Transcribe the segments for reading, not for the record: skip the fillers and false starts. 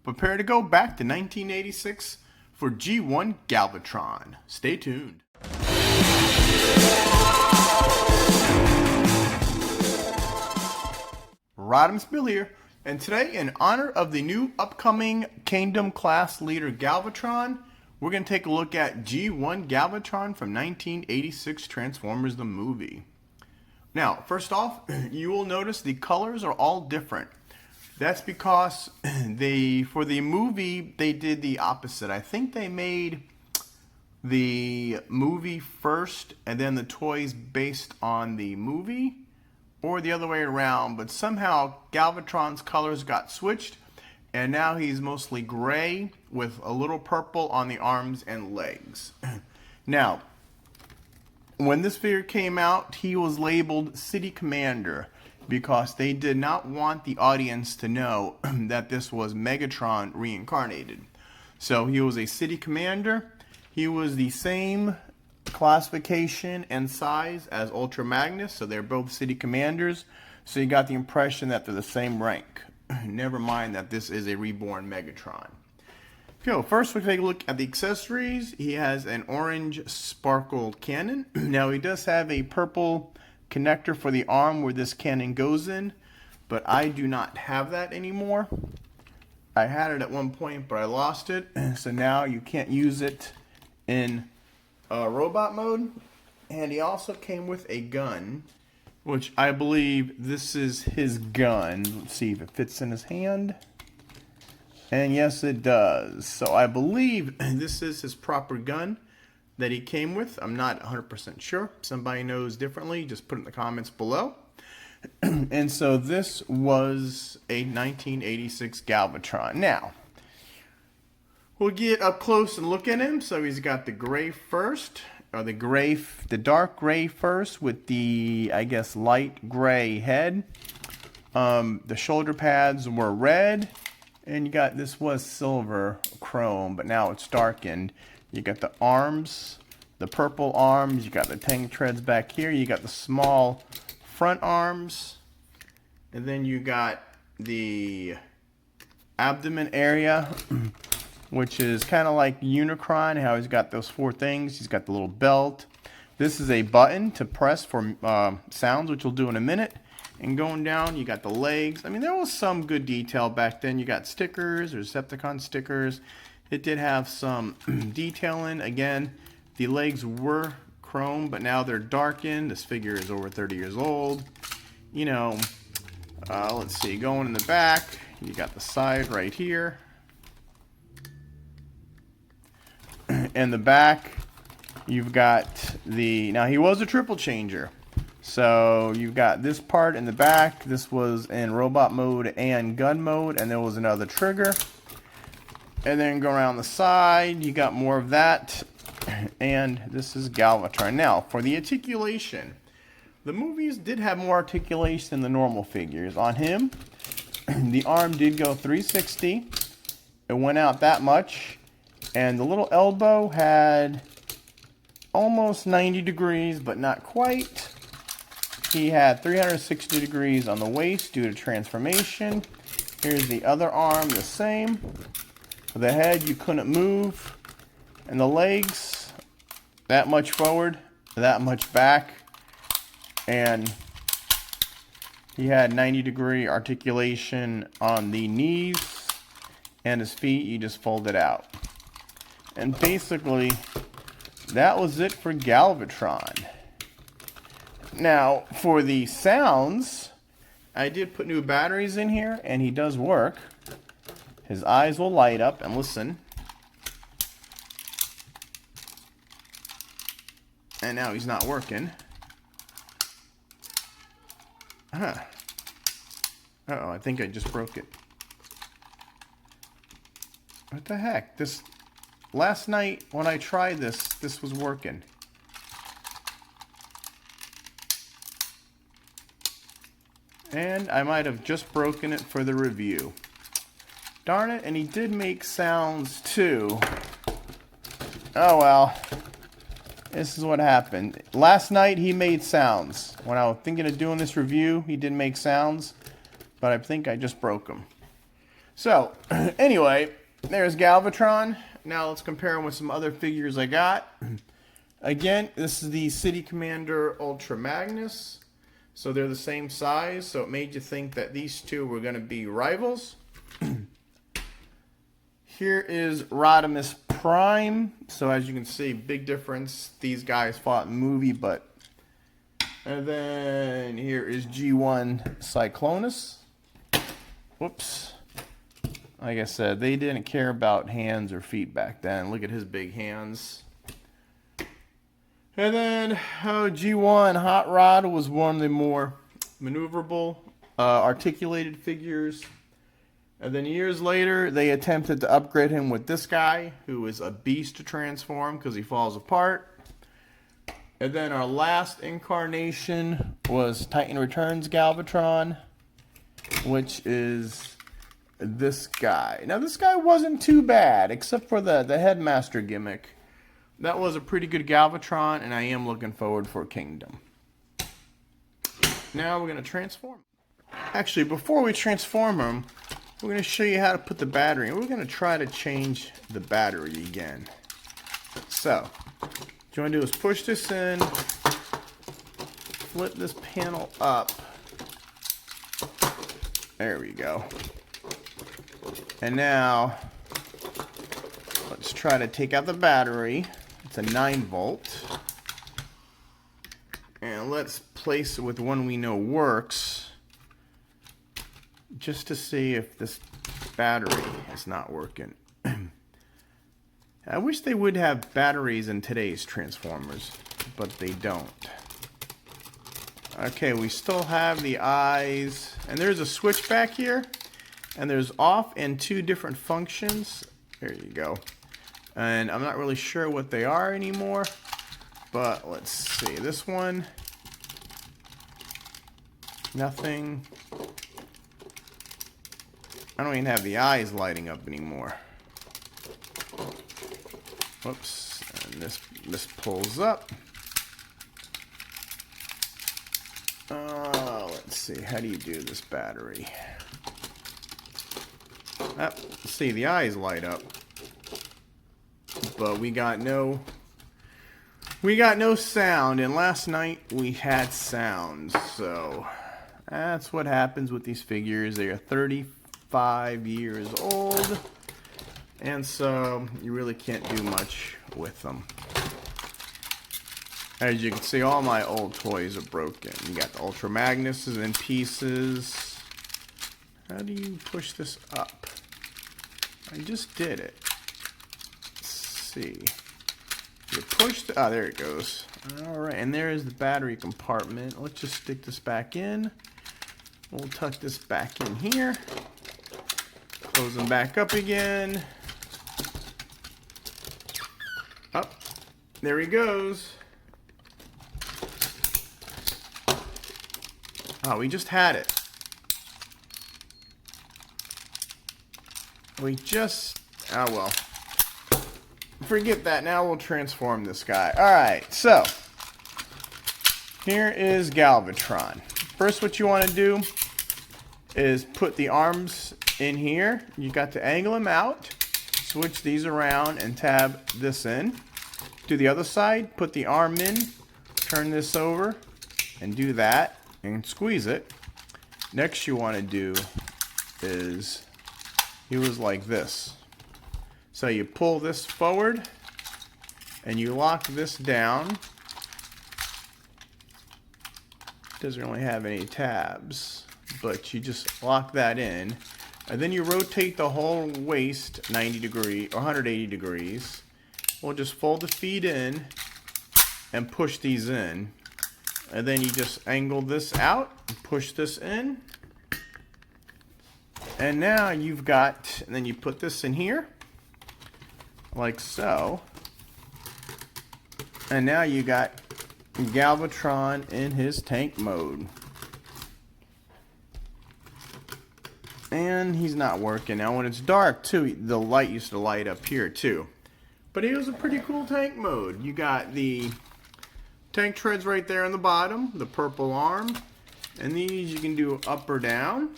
Prepare to go back to 1986 for G1 Galvatron. Stay tuned. Rodimusbill here, and today, in honor of the new upcoming Kingdom class leader Galvatron, we're going to take a look at G1 Galvatron from 1986 Transformers the movie. Now, first off, you will notice the colors are all different. That's because for the movie, they did the opposite. I think they made the movie first and then the toys based on the movie, or the other way around, but somehow Galvatron's colors got switched, and now he's mostly gray with a little purple on the arms and legs. Now, when this figure came out, he was labeled City Commander, because they did not want the audience to know that this was Megatron reincarnated. So he was a City Commander. He was the same classification and size as Ultra Magnus, so they're both City Commanders. So you got the impression that they're the same rank. Never mind that this is a reborn Megatron. Okay, first we'll take a look at the accessories. He has an orange sparkled cannon. Now he does have a purple connector for the arm where this cannon goes in, but I do not have that anymore. I had it at one point, but I lost it, so now you can't use it in robot mode. And he also came with a gun, which I believe this is his gun. Let's see if it fits in his hand. And yes, it does. So I believe this is his proper gun that he came with. I'm not 100% sure. If somebody knows differently, just put it in the comments below. And so this was a 1986 Galvatron. Now, we'll get up close and look at him. So he's got the gray first, or the dark gray first with the, I guess, light gray head. The shoulder pads were red, and you got, this was silver chrome, but now it's darkened. You got the arms, the purple arms, you got the tank treads back here, you got the small front arms, and then you got the abdomen area, which is kind of like Unicron, how he's got those four things. He's got the little belt. This is a button to press for sounds, which we'll do in a minute. And going down, you got the legs. I mean, there was some good detail back then. You got stickers, or Decepticon stickers. It did have some detailing. Again, the legs were chrome, but now they're darkened. This figure is over 30 years old. You know, let's see, going in the back, you got the side right here. In the back, you've got the, now he was a triple changer. So you've got this part in the back. This was in robot mode and gun mode, and there was another trigger. And then go around the side, you got more of that. And this is Galvatron. Now, for the articulation, the movies did have more articulation than the normal figures. On him, the arm did go 360. It went out that much. And the little elbow had almost 90 degrees, but not quite. He had 360 degrees on the waist due to transformation. Here's the other arm, the same. For the head, you couldn't move. And the legs, that much forward, that much back. And he had 90-degree articulation on the knees. And his feet, you just fold it out. And basically, that was it for Galvatron. Now, for the sounds, I did put new batteries in here, and he does work. His eyes will light up, and listen. And now he's not working. Uh-oh, I think I just broke it. What the heck? This, last night when I tried this was working. And I might have just broken it for the review. Darn it, and he did make sounds too. Oh well. This is what happened. Last night he made sounds. When I was thinking of doing this review, he did make sounds. But I think I just broke them. So, anyway, there's Galvatron. Now let's compare him with some other figures I got. Again, this is the City Commander Ultra Magnus. So they're the same size, so it made you think that these two were going to be rivals. Here is Rodimus Prime. So as you can see, big difference. These guys fought in the movie, but... And then here is G1 Cyclonus. Whoops. Like I said, they didn't care about hands or feet back then. Look at his big hands. And then G1 Hot Rod was one of the more maneuverable, articulated figures. And then years later, they attempted to upgrade him with this guy, who is a beast to transform because he falls apart. And then our last incarnation was Titan Returns Galvatron, which is this guy. Now, this guy wasn't too bad, except for the headmaster gimmick. That was a pretty good Galvatron, and I am looking forward for Kingdom. Now we're going to transform. Actually, before we transform him, we're going to show you how to put the battery in. We're going to try to change the battery again. So, what you want to do is push this in, flip this panel up. There we go. And now, let's try to take out the battery. It's a 9 volt. And let's place it with one we know works, just to see if this battery is not working. I wish they would have batteries in today's Transformers, but they don't. Okay, we still have the eyes, and there's a switch back here, and there's off and 2 different functions. There you go. And I'm not really sure what they are anymore, but let's see. This one, nothing. I don't even have the eyes lighting up anymore. Whoops, and this pulls up. Let's see, how do you do this battery? See, the eyes light up. But we got no sound, and last night we had sound, so that's what happens with these figures. They are 35 years old, and so you really can't do much with them. As you can see, all my old toys are broken. You got the Ultra Magnus is in pieces. How do you push this up? I just did it. See, you push the, there it goes. Alright, and there is the battery compartment. Let's just stick this back in. We'll tuck this back in here, close them back up again. Up, there he goes. Oh, we just had it. Oh well. Forget that. Now we'll transform this guy. Alright, so here is Galvatron. First, what you want to do is put the arms in here. You got to angle them out, switch these around, and tab this in. Do the other side, put the arm in, turn this over, and do that, and squeeze it. Next, you want to do is he was like this. So you pull this forward and you lock this down. Doesn't really have any tabs, but you just lock that in. And then you rotate the whole waist 90 degrees or 180 degrees. We'll just fold the feet in and push these in. And then you just angle this out and push this in. And now you've got, and then you put this in here. Like so. And now you got Galvatron in his tank mode. And he's not working. Now when it's dark too, the light used to light up here too. But it was a pretty cool tank mode. You got the tank treads right there on the bottom, the purple arm. And these you can do up or down.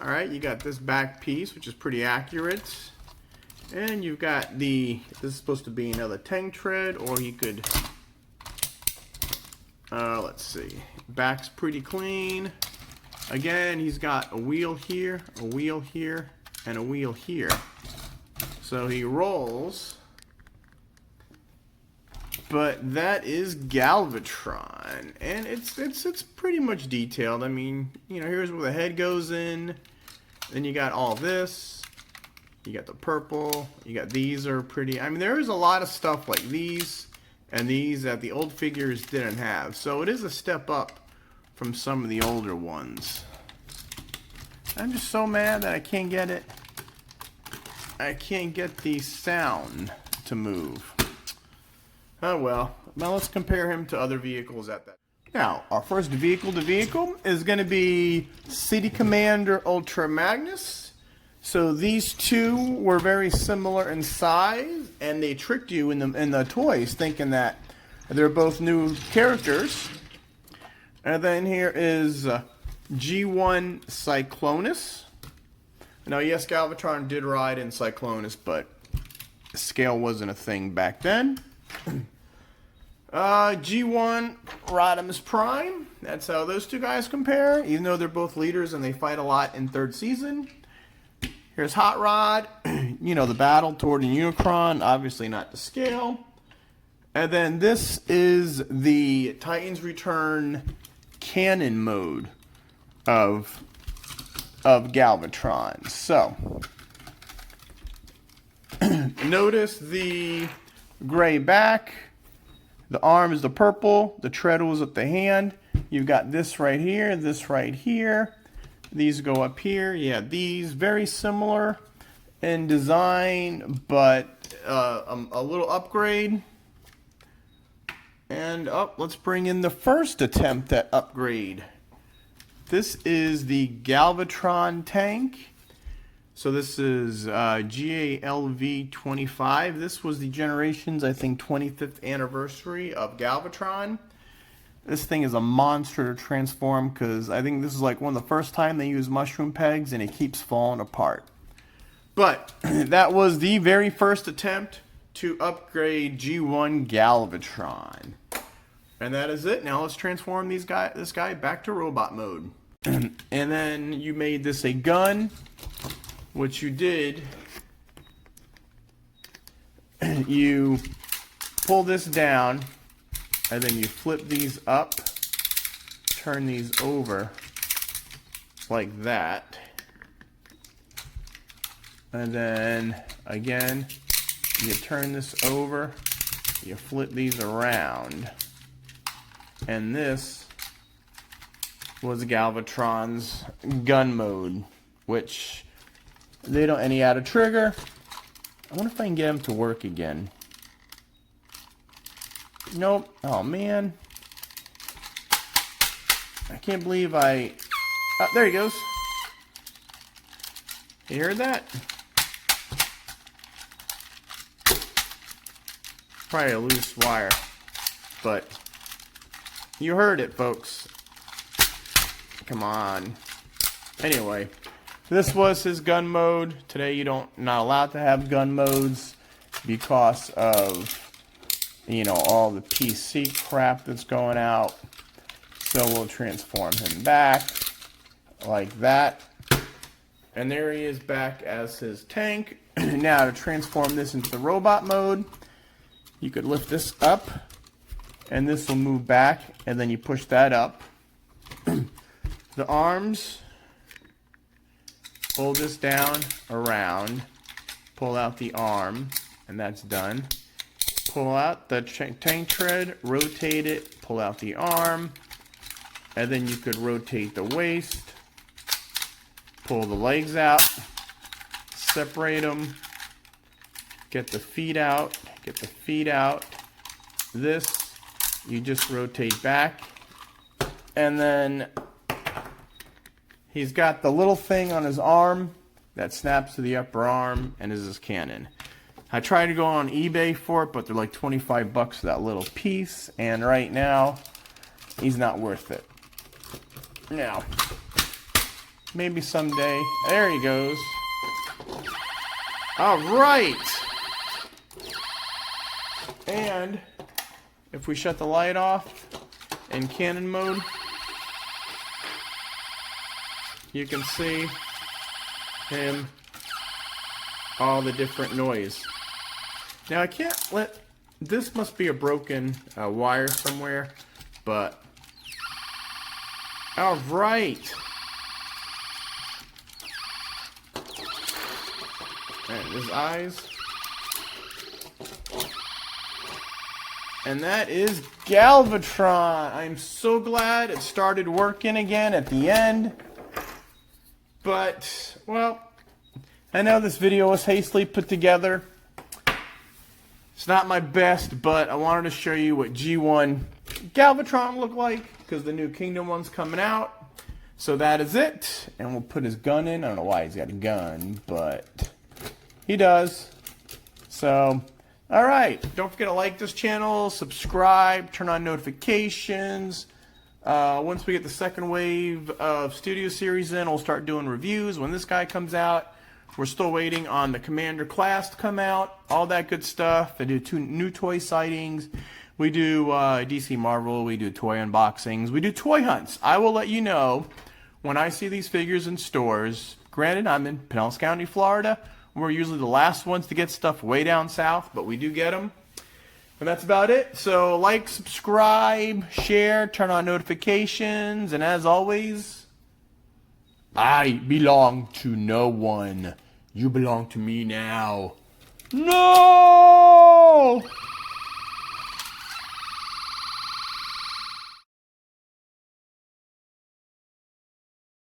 All right, you got this back piece, which is pretty accurate. And you've got this is supposed to be another tank tread, or you could, let's see, back's pretty clean. Again, he's got a wheel here, and a wheel here. So he rolls. But that is Galvatron, and it's pretty much detailed. I mean, you know, here's where the head goes in. Then you got all this. You got the purple. You got these are pretty. I mean, there is a lot of stuff like these and these that the old figures didn't have. So it is a step up from some of the older ones. I'm just so mad that I can't get it. I can't get the sound to move. Oh well. Now let's compare him to other vehicles at that. Now, our first vehicle to vehicle is going to be City Commander Ultra Magnus. So these two were very similar in size, and they tricked you in the toys thinking that they're both new characters. And then here is G1 Cyclonus. Now, yes, Galvatron did ride in Cyclonus, but scale wasn't a thing back then. G1 Rodimus Prime. That's how those two guys compare, even though they're both leaders and they fight a lot in third season. Here's Hot Rod. You know, the battle toward the Unicron, obviously not to scale. And then this is the Titans Return Canon mode of Galvatron. So, notice the gray back, the arm is the purple, the treadle is at the hand. You've got this right here, this right here. These go up here. Yeah, these very similar in design, but a little upgrade. And let's bring in the first attempt at upgrade. This is the Galvatron tank. So this is GALV 25. This was the Generations, I think, 25th anniversary of Galvatron. This thing is a monster to transform because I think this is like one of the first time they use mushroom pegs and it keeps falling apart. But that was the very first attempt to upgrade G1 Galvatron. And that is it. Now let's transform this guy back to robot mode. And then you made this a gun. What you did, you pull this down, and then you flip these up, turn these over like that, and then again you turn this over, you flip these around, and this was Galvatron's gun mode, which they don't, and he had a trigger. I wonder if I can get him to work again. Nope. Oh man, I can't believe I. Oh, there he goes. You heard that? Probably a loose wire, but you heard it, folks. Come on. Anyway, this was his gun mode. Today you not allowed to have gun modes because of, you know, all the PC crap that's going out. So we'll transform him back like that. And there he is back as his tank. Now to transform this into the robot mode, you could lift this up and this will move back, and then you push that up. The arms, pull this down around, pull out the arm, and that's done. Pull out the tank tread, rotate it, pull out the arm, and then you could rotate the waist, pull the legs out, separate them, get the feet out, This, you just rotate back, and then he's got the little thing on his arm that snaps to the upper arm and is his cannon. I tried to go on eBay for it, but they're like 25 bucks for that little piece, and right now, he's not worth it. Now, maybe someday. There he goes. All right. And if we shut the light off in Canon mode, you can see him, all the different noise. Now I can't let, this must be a broken wire somewhere, but all right. And his eyes. And that is Galvatron. I'm so glad it started working again at the end. But, well, I know this video was hastily put together. It's not my best, but I wanted to show you what G1 Galvatron looked like, because the new Kingdom one's coming out. So that is it. And we'll put his gun in. I don't know why he's got a gun, but he does. So, alright. Don't forget to like this channel, subscribe, turn on notifications. Once we get the second wave of Studio Series in, we'll start doing reviews when this guy comes out. We're still waiting on the Commander class to come out, all that good stuff. I do 2 new toy sightings. We do DC Marvel, we do toy unboxings, we do toy hunts. I will let you know when I see these figures in stores. Granted, I'm in Pinellas County, Florida. We're usually the last ones to get stuff way down south, but we do get them. And that's about it. So like, subscribe, share, turn on notifications, and as always, I belong to no one. You belong to me now. No!